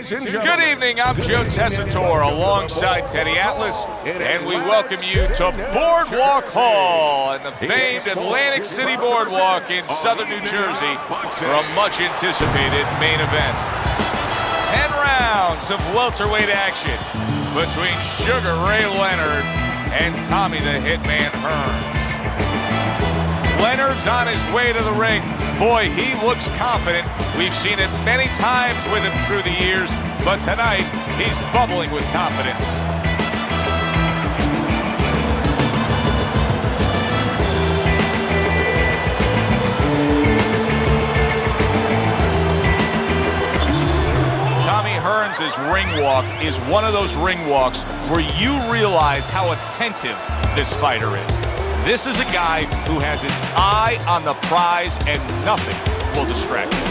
Ladies and gentlemen. Good evening, I'm Joe Tessitore alongside Teddy Atlas, and we welcome you to Boardwalk Hall and the famed Atlantic City Boardwalk in southern New Jersey for a much-anticipated main event. 10 rounds of welterweight action between Sugar Ray Leonard and Tommy the Hitman Hearns. Leonard's on his way to the ring. Boy, he looks confident. We've seen it many times with him through the years, but tonight, he's bubbling with confidence. Tommy Hearns' ring walk is one of those ring walks where you realize how attentive this fighter is. This is a guy who has his eye on the prize and nothing will distract him.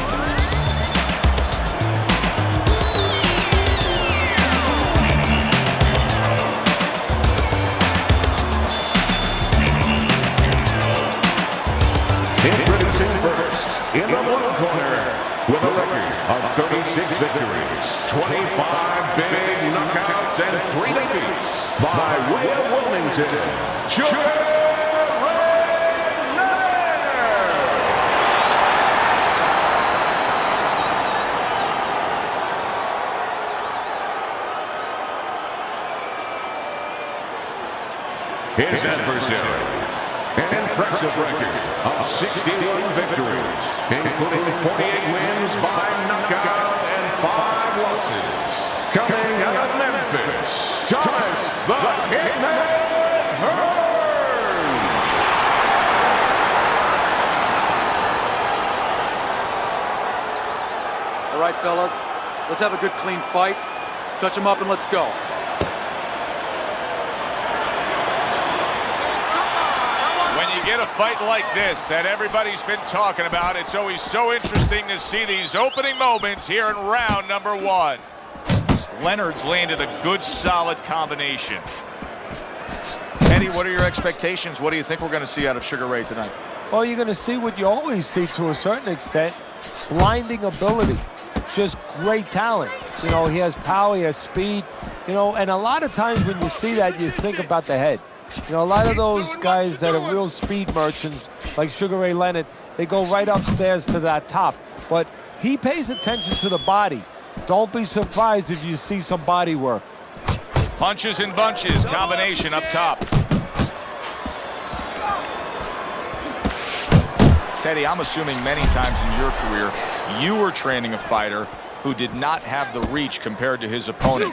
Introducing first, in the blue corner, with a record of 36 victories, 25 big knockouts, and 3 defeats, by way of Wilmington, Sugar Ray Leonard! His adversary, an impressive record of 61 victories, including 48 wins by knockout and 5 losses. Coming out of Memphis, Tommy Hitman Hearns! All right, fellas, let's have a good, clean fight. Touch them up and let's go. Get a fight like this that everybody's been talking about. It's always so interesting to see these opening moments here in round number 1. Leonard's landed a good, solid combination. Eddie, what are your expectations? What do you think we're going to see out of Sugar Ray tonight? Well, you're going to see what you always see to a certain extent. Blinding ability. Just great talent. You know, he has power, he has speed. You know, and a lot of times when you see that, you think about the head. You know, a lot of those guys that are real speed merchants, like Sugar Ray Leonard, they go right upstairs to that top. But he pays attention to the body. Don't be surprised if you see some body work. Punches and bunches, combination up top. Teddy, I'm assuming many times in your career, you were training a fighter who did not have the reach compared to his opponent.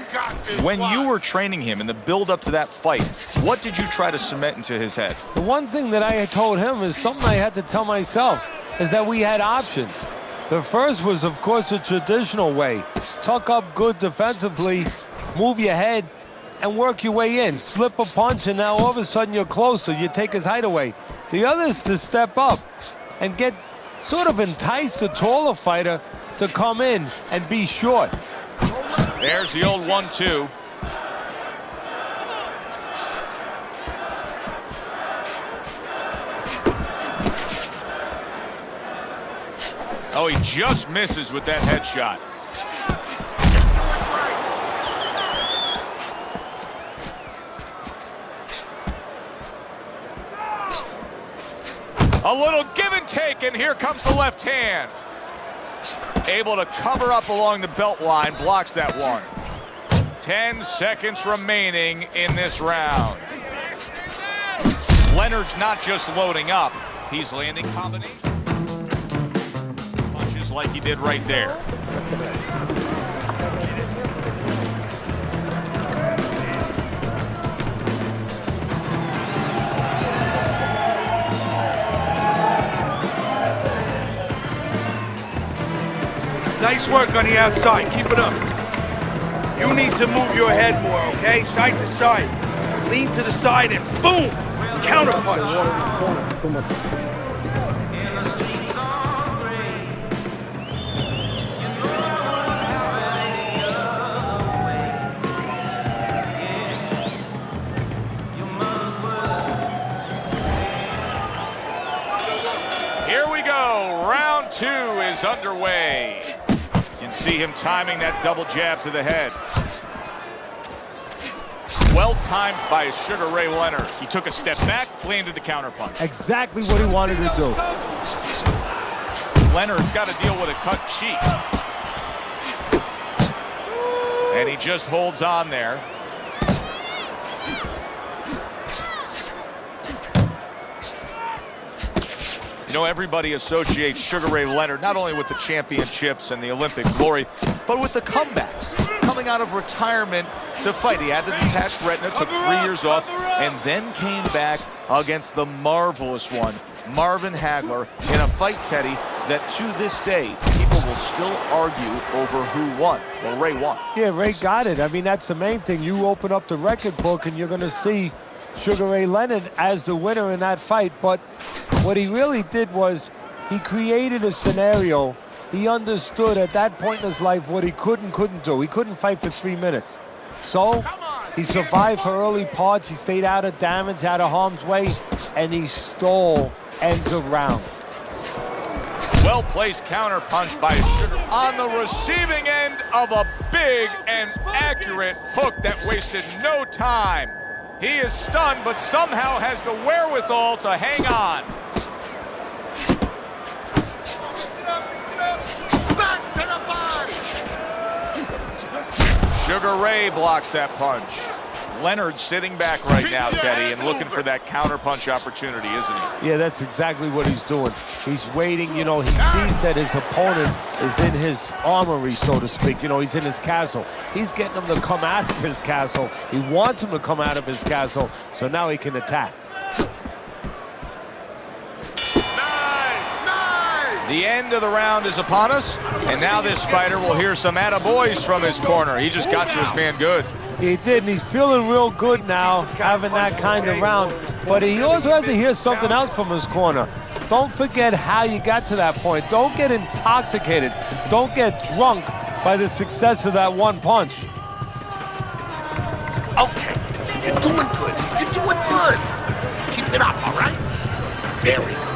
When you were training him in the build-up to that fight, what did you try to cement into his head? The one thing that I told him is something I had to tell myself, is that we had options. The first was, of course, the traditional way. Tuck up good defensively, move your head, and work your way in. Slip a punch, and now all of a sudden you're closer. You take his height away. The other is to step up and get sort of entice the taller fighter to come in and be short. There's the old 1-2. Oh, he just misses with that headshot. A little give and take, and here comes the left hand. Able to cover up along the belt line, blocks that one. 10 seconds remaining in this round. Leonard's not just loading up, he's landing combinations. Punches like he did right there. Nice work on the outside. Keep it up. You need to move your head more, okay? Side to side. Lean to the side and boom! Counter punch. Here we go. Round 2 is underway. You can see him timing that double jab to the head. Well timed by Sugar Ray Leonard. He took a step back, landed the counterpunch. Exactly what he wanted to do. Leonard's got to deal with a cut cheek. And he just holds on there. You know, everybody associates Sugar Ray Leonard not only with the championships and the Olympic glory, but with the comebacks. Coming out of retirement to fight. He had the detached retina, took 3 years off, and then came back against the marvelous one, Marvin Hagler, in a fight, Teddy, that to this day, people will still argue over who won. Well, Ray won. Yeah, Ray got it. I mean, that's the main thing. You open up the record book and you're going to see Sugar Ray Leonard as the winner in that fight. But what he really did was he created a scenario. He understood at that point in his life what he couldn't do. He couldn't fight for 3 minutes. So he survived for early parts. He stayed out of damage, out of harm's way, and he stole ends of rounds. Well-placed counter punch by Sugar on the receiving end of a big and accurate hook that wasted no time. He is stunned, but somehow has the wherewithal to hang on. Back to the body. Sugar Ray blocks that punch. Leonard's sitting back right now, Teddy, and looking for that counterpunch opportunity, isn't he? Yeah, that's exactly what he's doing. He's waiting, you know, he sees that his opponent is in his armory, so to speak. You know, he's in his castle. He's getting him to come out of his castle. He wants him to come out of his castle, so now he can attack. The end of the round is upon us, and now this fighter will hear some attaboys from his corner. He just got to his man good. He did, and he's feeling real good now, having that kind of round. But he also has to hear something else from his corner. Don't forget how you got to that point. Don't get intoxicated. Don't get drunk by the success of that one punch. Okay, you're doing good. You're doing good. Keep it up, all right? Very good.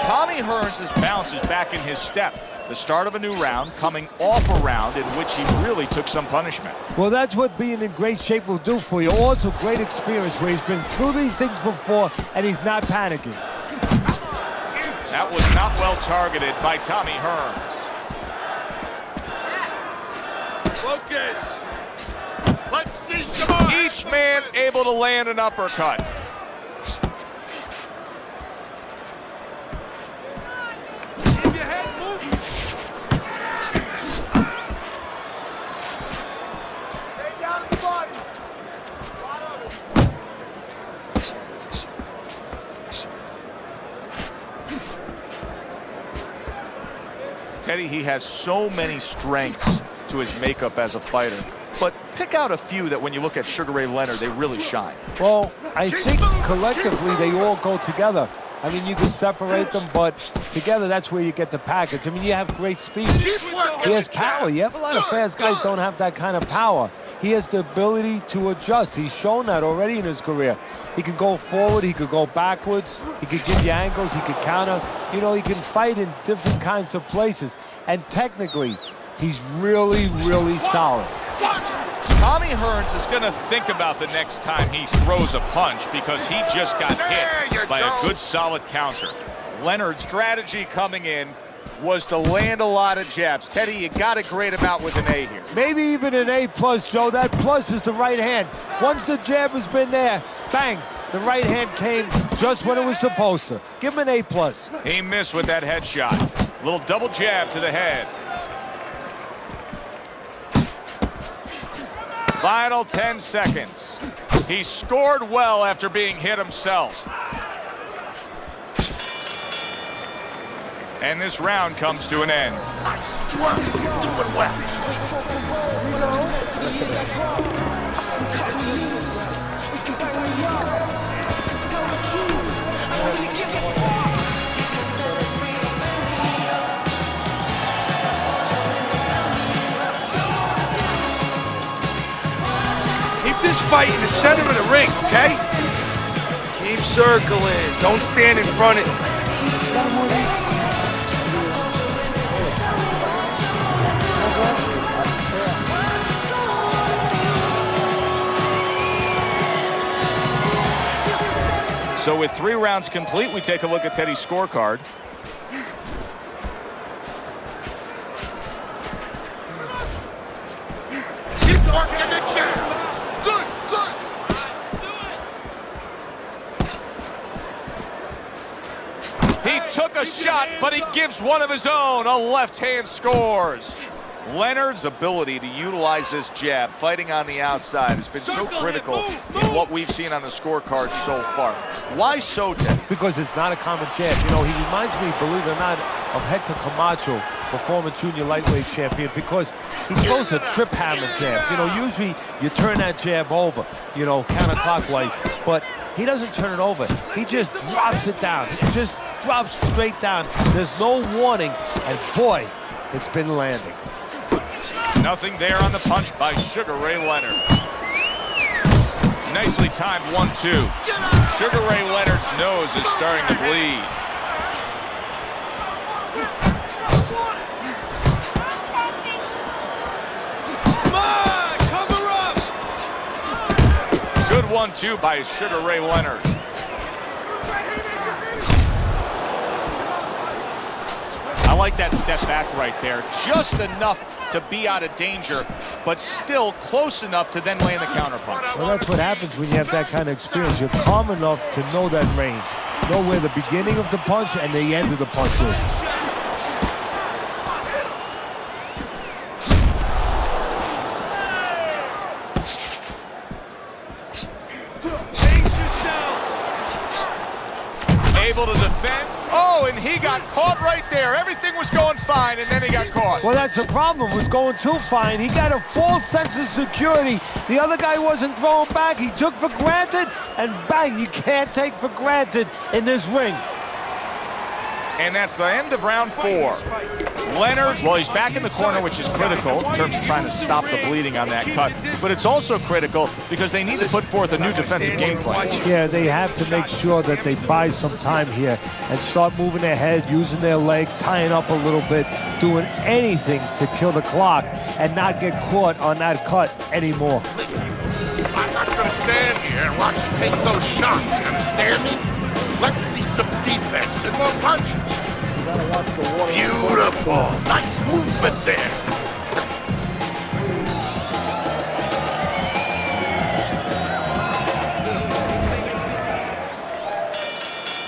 Tommy Hearns' bounce is back in his step. The start of a new round, coming off a round in which he really took some punishment. Well, that's what being in great shape will do for you. Also, great experience where he's been through these things before and he's not panicking. That was not well targeted by Tommy Hearns. Focus. Let's see some more. Each man able to land an uppercut. Teddy, he has so many strengths to his makeup as a fighter. But pick out a few that when you look at Sugar Ray Leonard, they really shine. Well, I think collectively they all go together. I mean, you can separate them, but together that's where you get the package. I mean, you have great speed. He has power. You have a lot of fast guys don't have that kind of power. He has the ability to adjust. He's shown that already in his career. He can go forward, he could go backwards, he could give you angles, he could counter. You know, he can fight in different kinds of places. And technically, he's really, really solid. Tommy Hearns is going to think about the next time he throws a punch because he just got hit by a good, solid counter. Leonard's strategy coming in was to land a lot of jabs. Teddy, you got a great amount with an A here. Maybe even an A+, Joe. That plus is the right hand. Once the jab has been there, bang, the right hand came just when it was supposed to. Give him an A+. He missed with that headshot. Little double jab to the head. Final 10 seconds. He scored well after being hit himself. And this round comes to an end. Nice work. Doing well. fight in the center of the ring, okay? Keep circling. Don't stand in front of him. So with 3 rounds complete, we take a look at Teddy's scorecard. He's working the chair. Good, good. He took a shot, but he gives one of his own. A left hand scores. Leonard's ability to utilize this jab, fighting on the outside, has been so critical in what we've seen on the scorecard so far. Why so, Teddy? Because it's not a common jab. You know, he reminds me, believe it or not, of Hector Camacho, the former junior lightweight champion, because he throws a trip hammer jab. You know, usually you turn that jab over, you know, counterclockwise, but he doesn't turn it over. He just drops it down. He just drops straight down. There's no warning, and boy, it's been landing. Nothing there on the punch by Sugar Ray Leonard. Nicely timed 1-2. Sugar Ray Leonard's nose is starting to bleed. Come on, cover up. Good 1-2 by Sugar Ray Leonard. I like that step back right there. Just enough to be out of danger, but still close enough to then land the counterpunch. Well, that's what happens when you have that kind of experience. You're calm enough to know that range. Know where the beginning of the punch and the end of the punch is. Able to defend. Oh, and he got caught right there. Everything was going fine, and then he got caught. Well, that's the problem. It was going too fine. He got a false sense of security. The other guy wasn't throwing back. He took for granted, and bang, you can't take for granted in this ring. And that's the end of round 4. Leonard, well, he's back in the corner, which is critical in terms of trying to stop the bleeding on that cut. But it's also critical because they need to put forth a new defensive game plan. Yeah, they have to make sure that they buy some time here and start moving their head, using their legs, tying up a little bit, doing anything to kill the clock and not get caught on that cut anymore. I'm not going to stand here and watch you take those shots, you understand me? Let's see some defense and more punches. Beautiful. Nice movement there.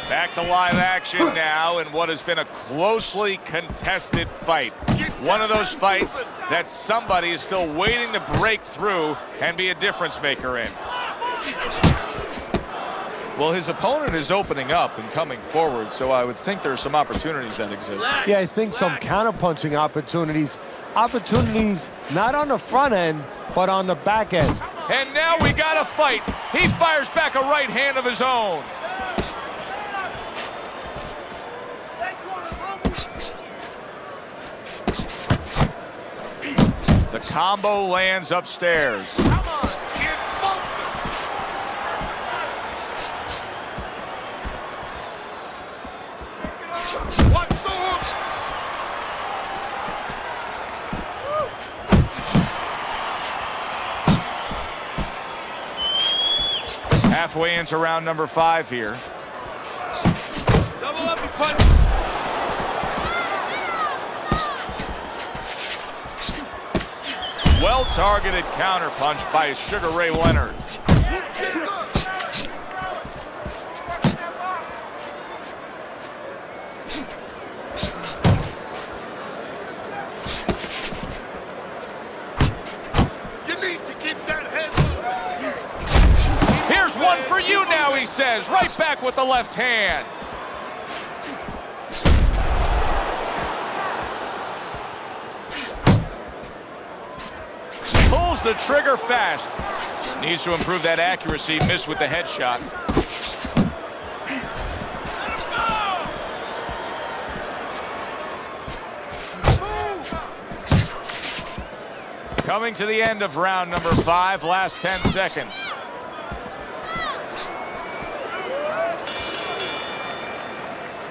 Back to live action now in what has been a closely contested fight. One of those fights that somebody is still waiting to break through and be a difference maker in. Well, his opponent is opening up and coming forward, so I would think there are some opportunities that exist. Yeah, I think some counterpunching opportunities. Opportunities not on the front end, but on the back end. And now we got a fight. He fires back a right hand of his own. The combo lands upstairs. Come on, kid, focus. What's the hook? Halfway into round number 5 here. Double up and punch. Well-targeted counterpunch by Sugar Ray Leonard. You need to keep that head. Here's one for you now, he says. Right back with the left hand. Pulls the trigger fast. Needs to improve that accuracy. Missed with the headshot. Coming to the end of round number 5, last 10 seconds.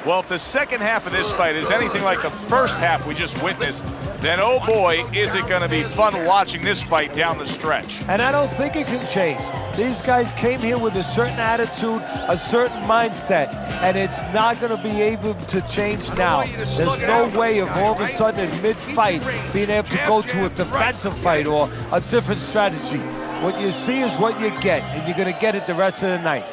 Well, if the second half of this fight is anything like the first half we just witnessed, then oh boy, is it going to be fun watching this fight down the stretch. And I don't think it can change. These guys came here with a certain attitude, a certain mindset, and it's not going to be able to change now. There's no way of all of a sudden in mid-fight being able to go to a defensive fight or a different strategy. What you see is what you get, and you're going to get it the rest of the night.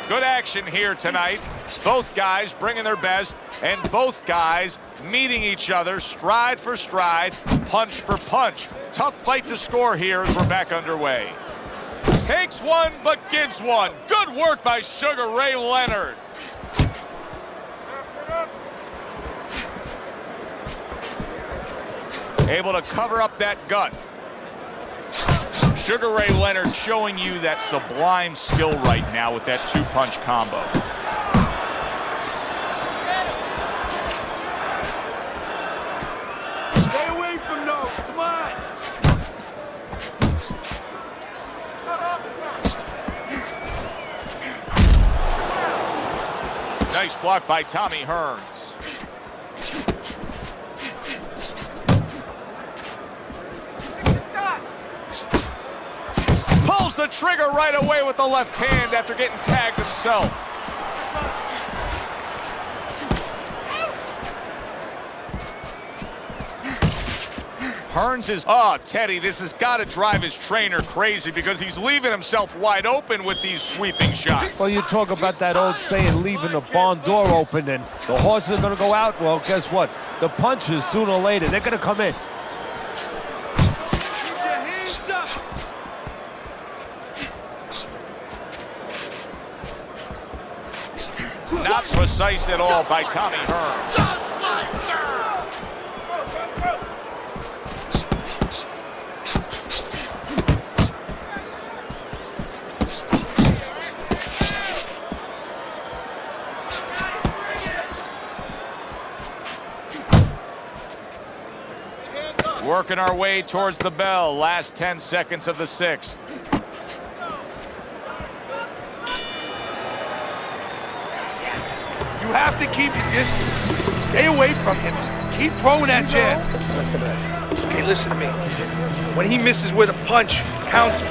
Good action here tonight. Both guys bringing their best, and both guys meeting each other stride for stride, punch for punch. Tough fight to score here as we're back underway. Takes one, but gives one. Good work by Sugar Ray Leonard. Able to cover up that gut. Sugar Ray Leonard showing you that sublime skill right now with that two-punch combo. Stay away from those. Come on. Nice block by Tommy Hearns. Pulls the trigger right away with the left hand after getting tagged himself. Hearns is, Teddy, this has got to drive his trainer crazy because he's leaving himself wide open with these sweeping shots. Well, you talk about that old saying, leaving the barn door open, and the horses are going to go out. Well, guess what? The punches, sooner or later, they're going to come in. Not precise at all by Tommy Hearns. Working our way towards the bell. Last 10 seconds of the sixth. You have to keep your distance. Stay away from him. Keep throwing that jab. Okay, listen to me. When he misses with a punch, counter.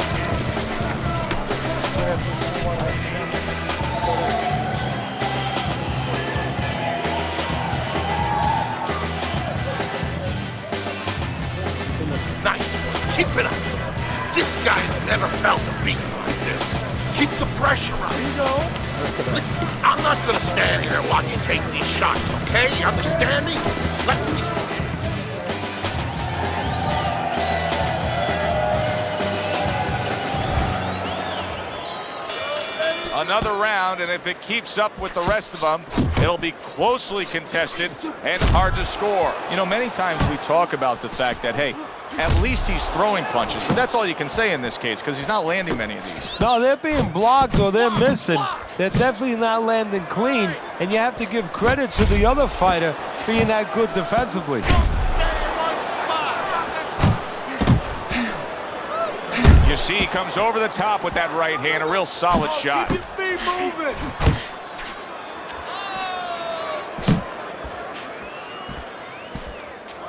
Nice. Keep it up. This guy's never felt a beat like this. Keep the pressure on. Listen, I'm not gonna stand here and watch you take these shots, okay? Understand me? Let's see. Another round, and if it keeps up with the rest of them, it'll be closely contested and hard to score. You know, many times we talk about the fact that, hey, at least he's throwing punches. But that's all you can say in this case, because he's not landing many of these. No, they're being blocked or they're missing. They're definitely not landing clean, and you have to give credit to the other fighter being that good defensively. You see, he comes over the top with that right hand, a real solid shot. Keep your feet moving.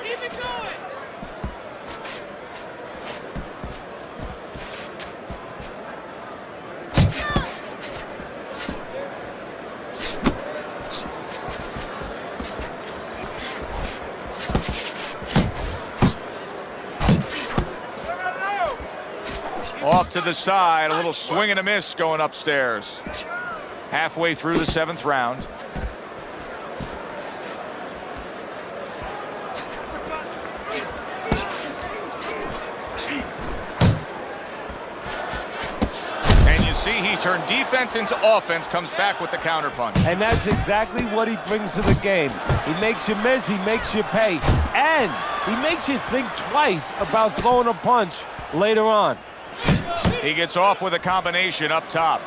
Keep it going. Off to the side, a little swing and a miss going upstairs. Halfway through the seventh round. And you see he turned defense into offense, comes back with the counterpunch. And that's exactly what he brings to the game. He makes you miss, he makes you pay, and he makes you think twice about throwing a punch later on. He gets off with a combination up top.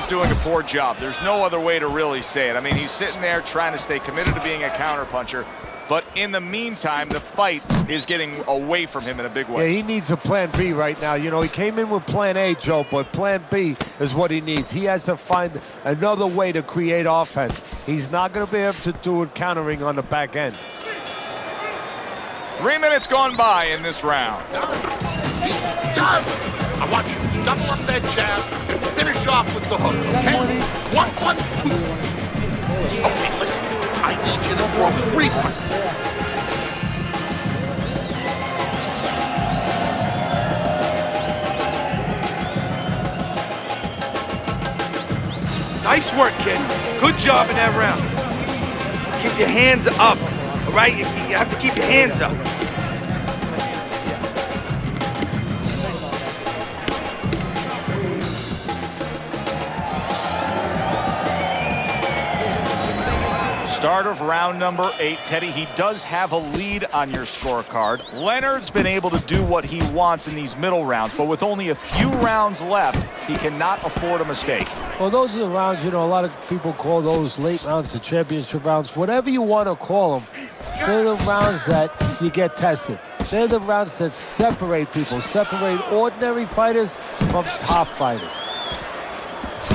doing a poor job. There's no other way to really say it. I mean, he's sitting there trying to stay committed to being a counterpuncher, but in the meantime, the fight is getting away from him in a big way. Yeah, he needs a plan B right now. You know, he came in with plan A, Joe, but plan B is what he needs. He has to find another way to create offense. He's not going to be able to do it countering on the back end. 3 minutes gone by in this round. He's done. I want you to double up that jab and finish off with the hook, okay? 1, 1, 2. Okay, listen. I need you to throw 3 punches. Nice work, kid. Good job in that round. Keep your hands up, all right? You have to keep your hands up. Start of round number 8, Teddy. He does have a lead on your scorecard. Leonard's been able to do what he wants in these middle rounds, but with only a few rounds left, he cannot afford a mistake. Well, those are the rounds, you know, a lot of people call those late rounds the championship rounds. Whatever you want to call them, they're the rounds that you get tested. They're the rounds that separate people, separate ordinary fighters from top fighters.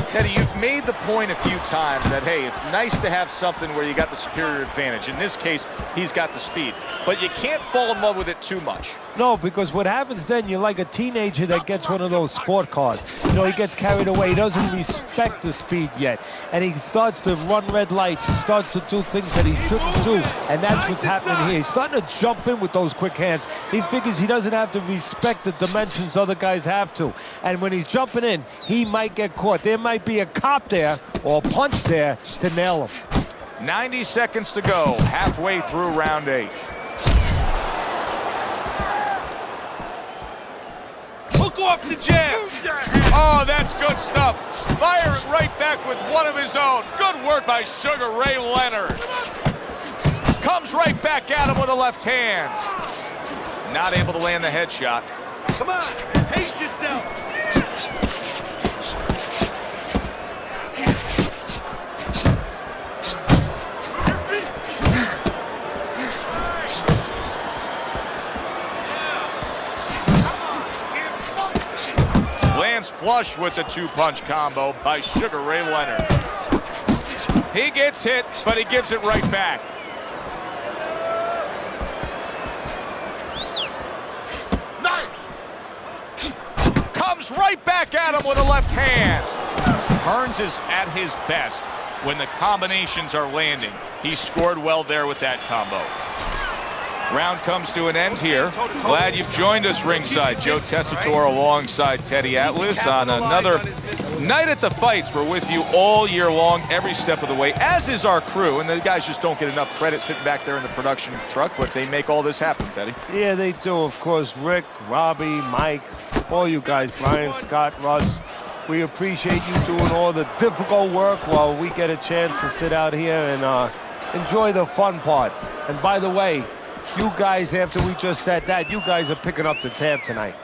Teddy, you've made the point a few times that, hey, it's nice to have something where you got the superior advantage. In this case, he's got the speed. But you can't fall in love with it too much. No, because what happens then, you're like a teenager that gets one of those sport cars. You know, he gets carried away. He doesn't respect the speed yet. And he starts to run red lights. He starts to do things that he shouldn't do. And that's what's happening here. He's starting to jump in with those quick hands. He figures he doesn't have to respect the dimensions other guys have to. And when he's jumping in, he might get caught. There might be a cop there or a punch there to nail him. 90 seconds to go, halfway through round 8. Hook off the jab. Oh, that's good stuff. Firing right back with one of his own. Good work by Sugar Ray Leonard. Comes right back at him with a left hand. Not able to land the headshot. Come on, pace yourself. Lands flush with the 2-punch combo by Sugar Ray Leonard. He gets hit, but he gives it right back. Nice. Comes right back at him with a left hand. Hearns is at his best when the combinations are landing. He scored well there with that combo. Round comes to an end here. Glad you've joined us ringside. Joe Tessitore alongside Teddy Atlas on another night at the fights. We're with you all year long, every step of the way, as is our crew. And the guys just don't get enough credit sitting back there in the production truck, but they make all this happen, Teddy. Yeah, they do. Of course, Rick, Robbie, Mike, all you guys, Brian, Scott, Russ. We appreciate you doing all the difficult work while we get a chance to sit out here and enjoy the fun part. And by the way, you guys, after we just said that, you guys are picking up the tab tonight.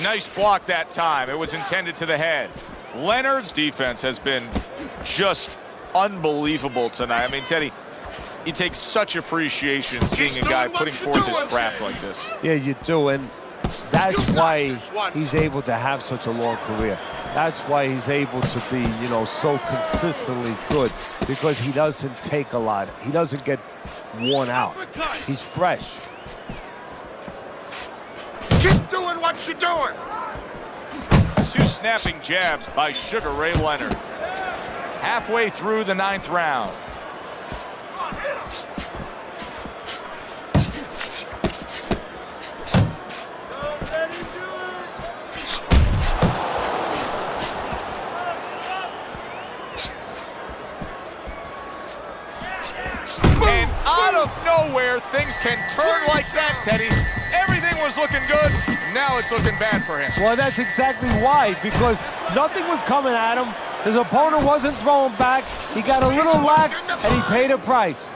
Nice block that time. It was intended to the head. Leonard's defense has been just unbelievable tonight. I mean, Teddy, you take such appreciation seeing a guy putting forth his craft like this. Yeah, you do, and that's why he's able to have such a long career. That's why he's able to be, you know, so consistently good, because he doesn't take a lot. He doesn't get worn out. He's fresh. Keep doing what you're doing. 2 snapping jabs by Sugar Ray Leonard. Halfway through the 9th round. And out of nowhere, things can turn like that, Teddy. Everything was looking good. Now it's looking bad for him. Well, that's exactly why, because nothing was coming at him. His opponent wasn't throwing back. He got a little lax, and he paid a price.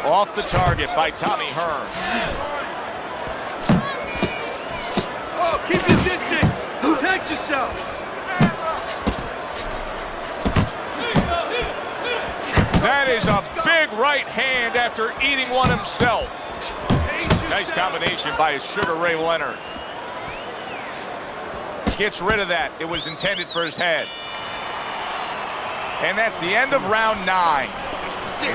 Off the target by Tommy Hearns. Keep your distance. Protect yourself. That is a big right hand after eating one himself. Nice combination by Sugar Ray Leonard. Gets rid of that. It was intended for his head. And that's the end of round 9.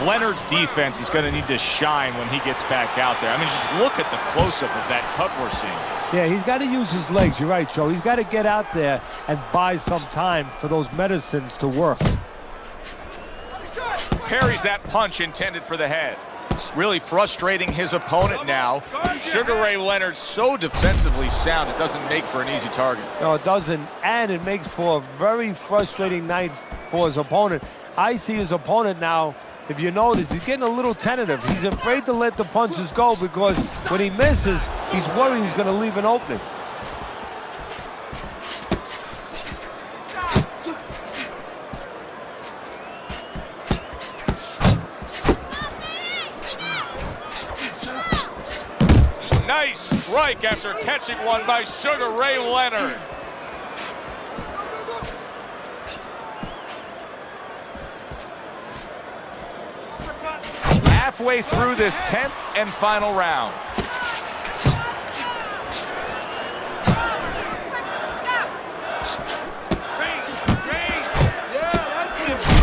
Leonard's defense is going to need to shine when he gets back out there. I mean, just look at the close-up of that cut we're seeing. Yeah, he's got to use his legs. You're right, Joe. He's got to get out there and buy some time for those medicines to work. Parries that punch intended for the head. Really frustrating his opponent now. Sugar Ray Leonard so defensively sound, it doesn't make for an easy target. No, it doesn't, and it makes for a very frustrating night for his opponent. I see his opponent now, if you notice, he's getting a little tentative. He's afraid to let the punches go because when he misses, he's worried he's going to leave an opening. Nice strike after catching one by Sugar Ray Leonard. Halfway through this 10th and final round.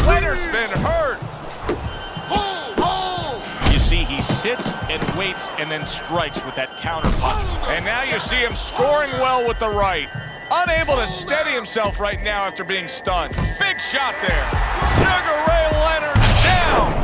Leonard's been hurt. You see, he sits and waits and then strikes with that counter punch. And now you see him scoring well with the right. Unable to steady himself right now after being stunned. Big shot there. Sugar Ray Leonard down.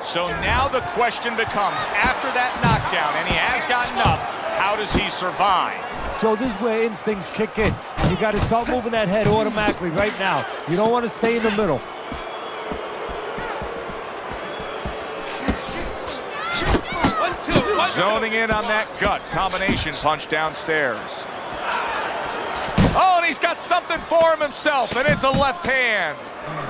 So now the question becomes, after that knockdown, and he has gotten up, how does he survive? So this is where instincts kick in. You got to start moving that head automatically right now. You don't want to stay in the middle. Zoning in on that gut combination punch downstairs. Oh, and he's got something for him himself, and it's a left hand.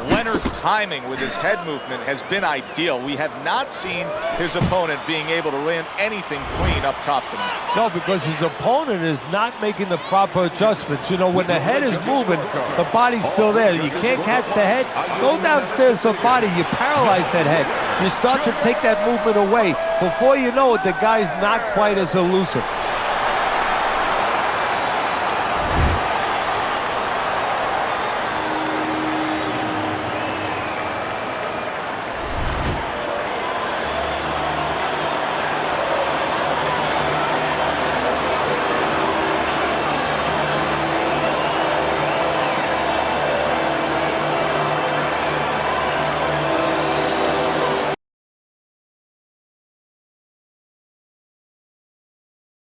Leonard's timing with his head movement has been ideal. We have not seen his opponent being able to land anything clean up top tonight. No, because his opponent is not making the proper adjustments. You know, when the head is moving, the body's still there. You can't catch the head. Go downstairs to the body. You paralyze that head. You start to take that movement away. Before you know it, the guy's not quite as elusive.